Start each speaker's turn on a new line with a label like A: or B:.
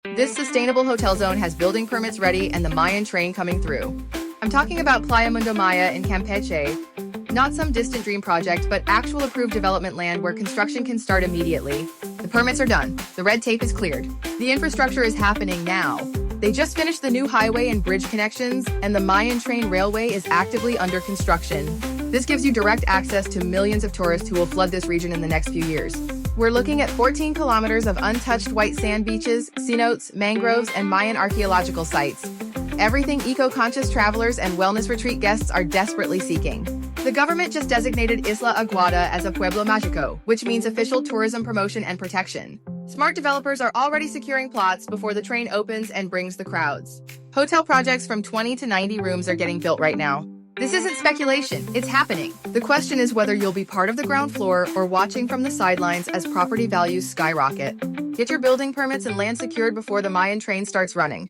A: This sustainable hotel zone has building permits ready and the Mayan train coming through. I'm talking about Playa Mundo Maya in Campeche. Not some distant dream project, but actual approved development land where construction can start immediately. The permits are done. The red tape is cleared. The infrastructure is happening now. They just finished the new highway and bridge connections, and the Mayan train railway is actively under construction. This gives you direct access to millions of tourists who will flood this region in the next few years. We're looking at 14 kilometers of untouched white sand beaches, cenotes, mangroves, and Mayan archaeological sites. Everything eco-conscious travelers and wellness retreat guests are desperately seeking. The government just designated Isla Aguada as a Pueblo Mágico, which means official tourism promotion and protection. Smart developers are already securing plots before the train opens and brings the crowds. Hotel projects from 20 to 90 rooms are getting built right now. This isn't speculation, it's happening. The question is whether you'll be part of the ground floor or watching from the sidelines as property values skyrocket. Get your building permits and land secured before the Mayan train starts running.